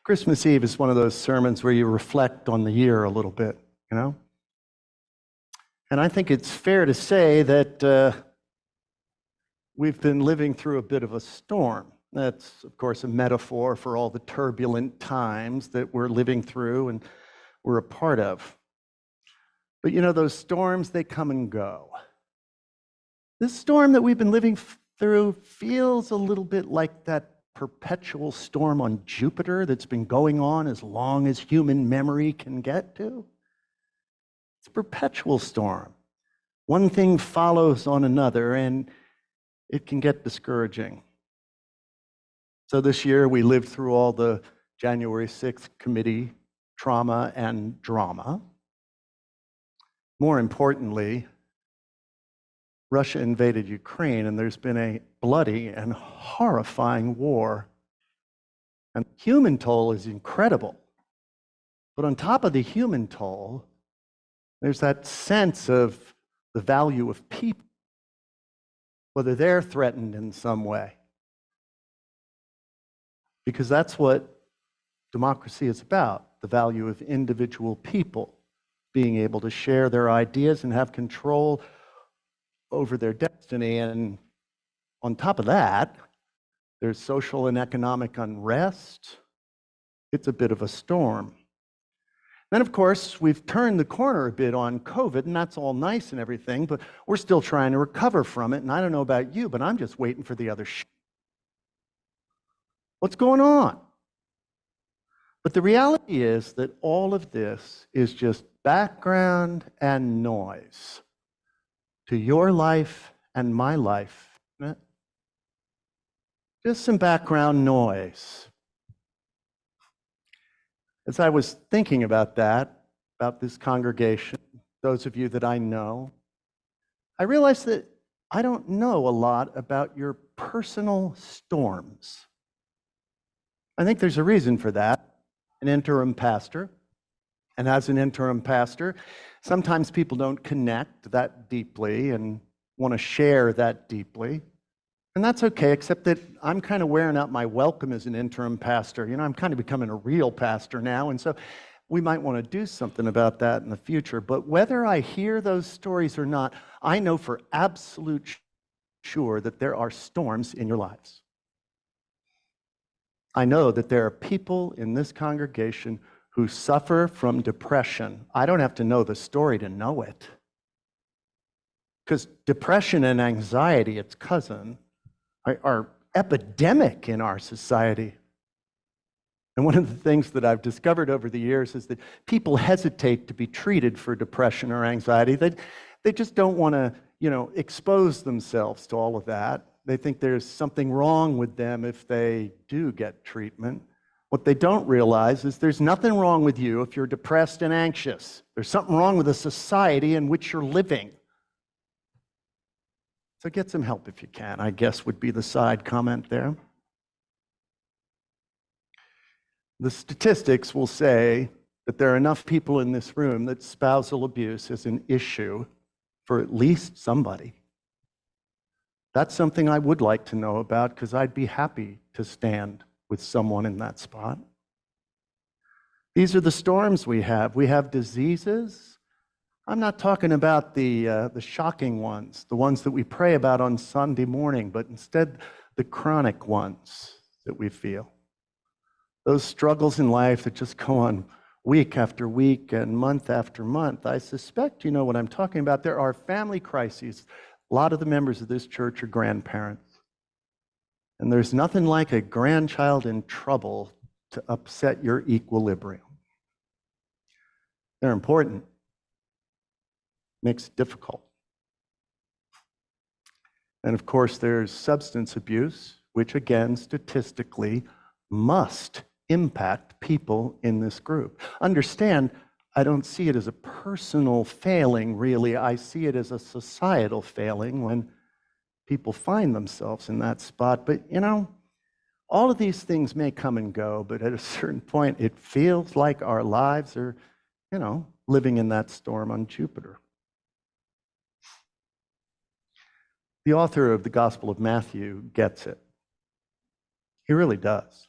Christmas Eve is one of those sermons where you reflect on the year a little bit, you know? And I think it's fair to say that we've been living through a bit of a storm. That's, of course, a metaphor for all the turbulent times that we're living through and we're a part of. But you know, those storms, they come and go. This storm that we've been living through feels a little bit like that perpetual storm on Jupiter that's been going on as long as human memory can get to. It's a perpetual storm. One thing follows on another, and it can get discouraging. So this year, we lived through all the January 6th committee trauma and drama. More importantly, Russia invaded Ukraine, and there's been a bloody and horrifying war. And the human toll is incredible. But on top of the human toll, there's that sense of the value of people, whether they're threatened in some way. Because that's what democracy is about, the value of individual people being able to share their ideas and have control over their destiny. And on top of that, there's social and economic unrest. It's a bit of a storm. Then, of course, we've turned the corner a bit on COVID, and that's all nice and everything, but we're still trying to recover from it. And I don't know about you, but I'm just waiting for the other What's going on? But the reality is that all of this is just background and noise to your life and my life, isn't it? Just some background noise. As I was thinking about that, about this congregation, those of you that I know, I realized that I don't know a lot about your personal storms. I think there's a reason for that. An interim pastor, and as an interim pastor, sometimes people don't connect that deeply and want to share that deeply. And that's okay, except that I'm kind of wearing out my welcome as an interim pastor. You know, I'm kind of becoming a real pastor now, and so we might want to do something about that in the future. But whether I hear those stories or not, I know for absolute sure that there are storms in your lives. I know that there are people in this congregation who suffer from depression. I don't have to know the story to know it. Because depression and anxiety, its cousin, are epidemic in our society. And one of the things that I've discovered over the years is that people hesitate to be treated for depression or anxiety. They just don't want to, expose themselves to all of that. They think there's something wrong with them if they do get treatment. What they don't realize is there's nothing wrong with you if you're depressed and anxious. There's something wrong with the society in which you're living. So get some help if you can, I guess would be the side comment there. The statistics will say that there are enough people in this room that spousal abuse is an issue for at least somebody. That's something I would like to know about because I'd be happy to stand with someone in that spot. These are the storms we have. We have diseases. I'm not talking about the shocking ones, the ones that we pray about on Sunday morning, but instead the chronic ones that we feel. Those struggles in life that just go on week after week and month after month. I suspect you know what I'm talking about. There are family crises. A lot of the members of this church are grandparents. And there's nothing like a grandchild in trouble to upset your equilibrium. They're important. Makes it difficult. And of course, there's substance abuse, which again, statistically, must impact people in this group. Understand, I don't see it as a personal failing, really. I see it as a societal failing when people find themselves in that spot. But, all of these things may come and go, but at a certain point, it feels like our lives are, living in that storm on Jupiter. The author of the Gospel of Matthew gets it. He really does.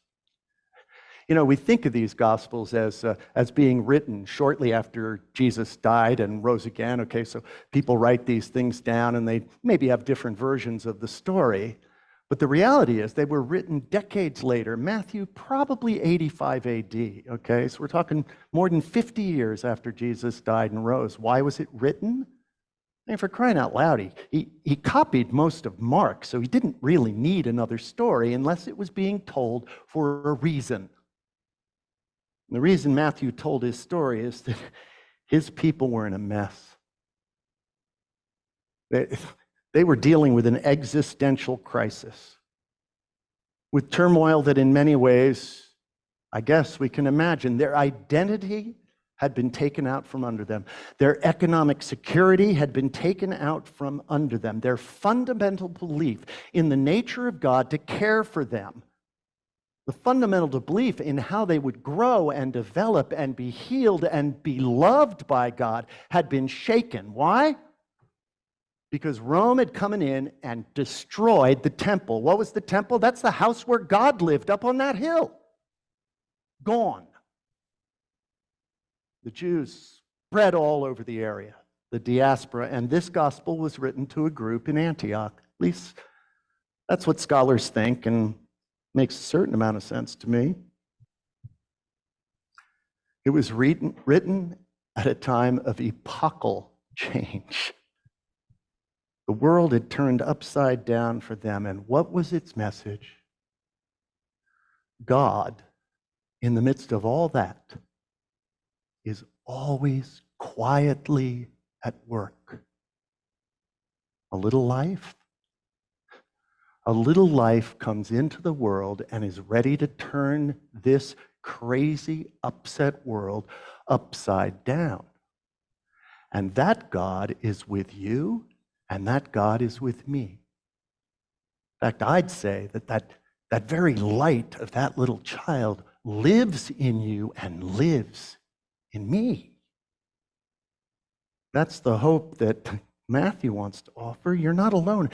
We think of these Gospels as being written shortly after Jesus died and rose again. Okay, so people write these things down and they maybe have different versions of the story. But the reality is they were written decades later. Matthew, probably 85 AD. Okay, so we're talking more than 50 years after Jesus died and rose. Why was it written? I mean, for crying out loud, he copied most of Mark, so he didn't really need another story unless it was being told for a reason. And the reason Matthew told his story is that his people were in a mess. They were dealing with an existential crisis, with turmoil that in many ways, I guess we can imagine. Their identity had been taken out from under them. Their economic security had been taken out from under them. Their fundamental belief in the nature of God to care for them, the fundamental belief in how they would grow and develop and be healed and be loved by God had been shaken. Why? Because Rome had come in and destroyed the temple. What was the temple? That's the house where God lived up on that hill. Gone. The Jews spread all over the area, the diaspora, and this gospel was written to a group in Antioch. At least that's what scholars think, and makes a certain amount of sense to me. It was written at a time of epochal change. The world had turned upside down for them, and what was its message? God, in the midst of all that, is always quietly at work. A little life comes into the world and is ready to turn this crazy, upset world upside down. And that God is with you, and that God is with me. In fact, I'd say that very light of that little child lives in you and lives in me. That's the hope that Matthew wants to offer. You're not alone.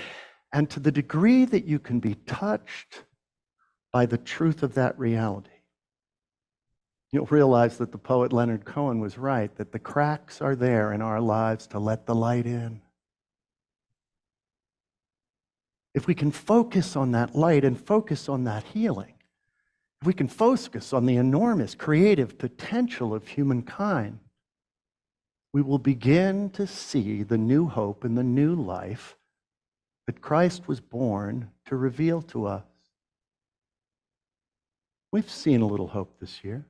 And to the degree that you can be touched by the truth of that reality, you'll realize that the poet Leonard Cohen was right, that the cracks are there in our lives to let the light in. If we can focus on that light and focus on that healing, if we can focus on the enormous creative potential of humankind, we will begin to see the new hope and the new life that Christ was born to reveal to us. We've seen a little hope this year.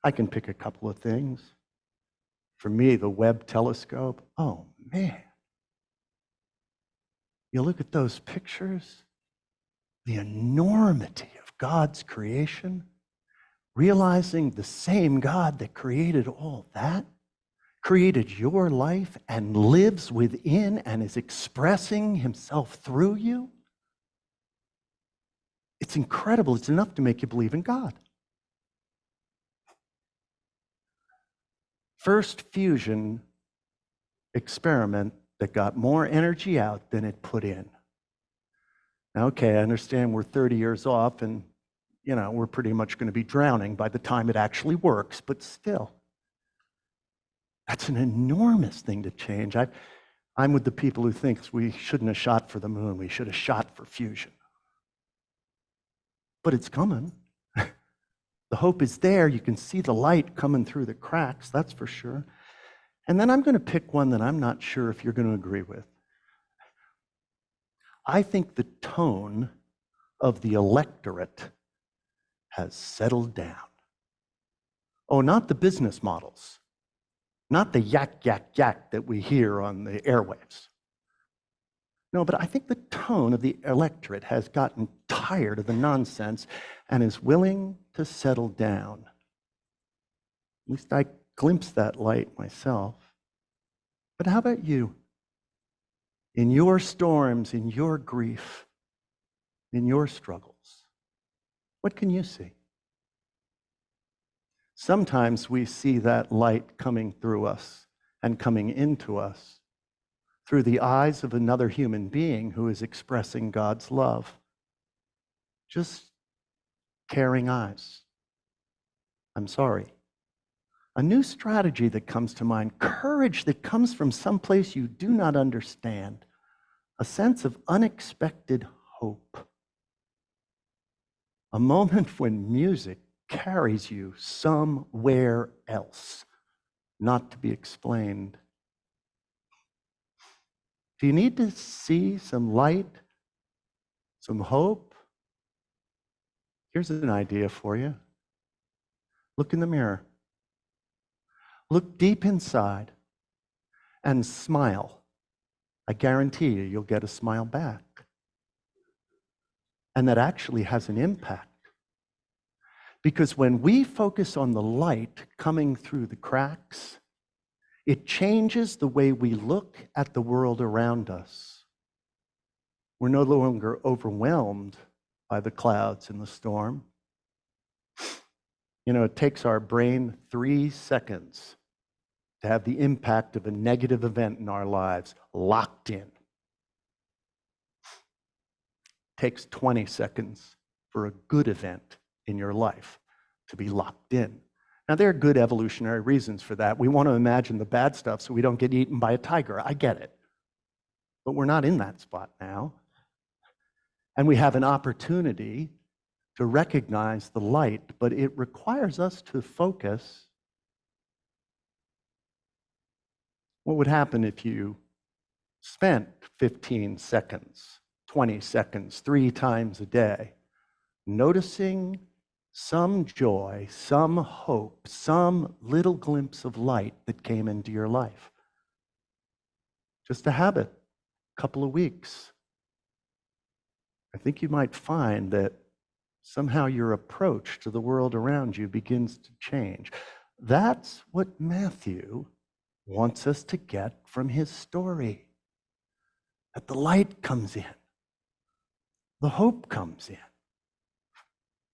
I can pick a couple of things. For me, the Webb telescope, oh man. You look at those pictures, the enormity of God's creation, realizing the same God that created all that, created your life and lives within and is expressing himself through you. It's incredible. It's enough to make you believe in God. First fusion experiment that got more energy out than it put in. Now, okay, I understand we're 30 years off and, we're pretty much going to be drowning by the time it actually works, but still, that's an enormous thing to change. I'm with the people who think we shouldn't have shot for the moon, we should have shot for fusion. But it's coming. The hope is there. You can see the light coming through the cracks, that's for sure. And then I'm going to pick one that I'm not sure if you're going to agree with. I think the tone of the electorate has settled down. Oh, not the business models, not the yak, yak, yak that we hear on the airwaves. No, but I think the tone of the electorate has gotten tired of the nonsense and is willing to settle down. At least I glimpse that light myself. But how about you? In your storms, in your grief, in your struggles, what can you see? Sometimes we see that light coming through us and coming into us through the eyes of another human being who is expressing God's love. Just caring eyes. I'm sorry. A new strategy that comes to mind, courage that comes from someplace you do not understand, a sense of unexpected hope. A moment when music carries you somewhere else, not to be explained. Do you need to see some light, some hope? Here's an idea for you. Look in the mirror. Look deep inside and smile. I guarantee you, you'll get a smile back. And that actually has an impact. Because when we focus on the light coming through the cracks, it changes the way we look at the world around us. We're no longer overwhelmed by the clouds and the storm. You know, it takes our brain 3 seconds to have the impact of a negative event in our lives locked in. It takes 20 seconds for a good event in your life to be locked in. Now, there are good evolutionary reasons for that. We want to imagine the bad stuff so we don't get eaten by a tiger. I get it. But we're not in that spot now. And we have an opportunity to recognize the light, but it requires us to focus. What would happen if you spent 15 seconds, 20 seconds, 3 times a day, noticing some joy, some hope, some little glimpse of light that came into your life? Just a habit, a couple of weeks. I think you might find that somehow your approach to the world around you begins to change. That's what Matthew wants us to get from his story. That the light comes in, the hope comes in.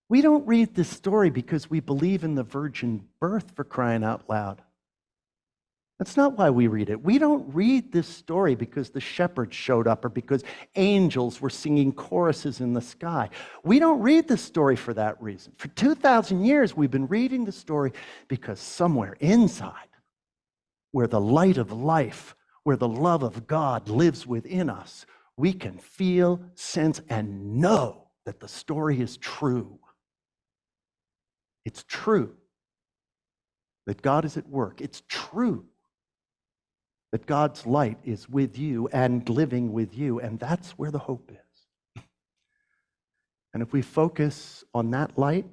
We don't read this story because we believe in the virgin birth, for crying out loud. That's not why we read it. We don't read this story because the shepherds showed up or because angels were singing choruses in the sky. We don't read this story for that reason. For 2,000 years, we've been reading the story because somewhere inside, where the light of life, where the love of God lives within us, we can feel, sense, and know that the story is true. It's true that God is at work. It's true that God's light is with you and living with you, and that's where the hope is. And if we focus on that light,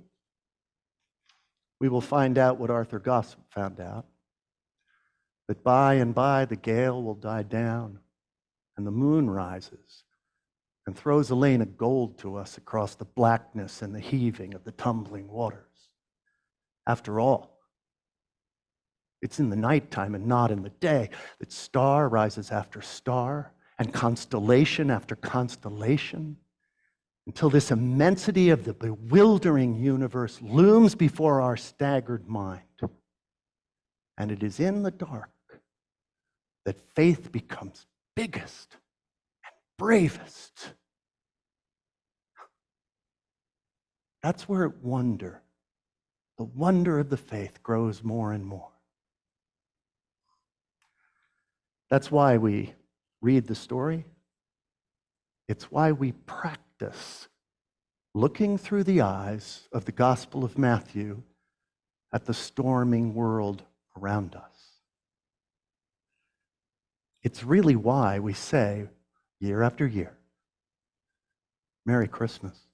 we will find out what Arthur Gossip found out, that by and by the gale will die down and the moon rises and throws a lane of gold to us across the blackness and the heaving of the tumbling waters. After all, it's in the nighttime and not in the day that star rises after star and constellation after constellation until this immensity of the bewildering universe looms before our staggered mind. And it is in the dark that faith becomes biggest and bravest. That's where wonder, the wonder of the faith, grows more and more. That's why we read the story. It's why we practice looking through the eyes of the Gospel of Matthew at the storming world around us. It's really why we say, year after year, Merry Christmas.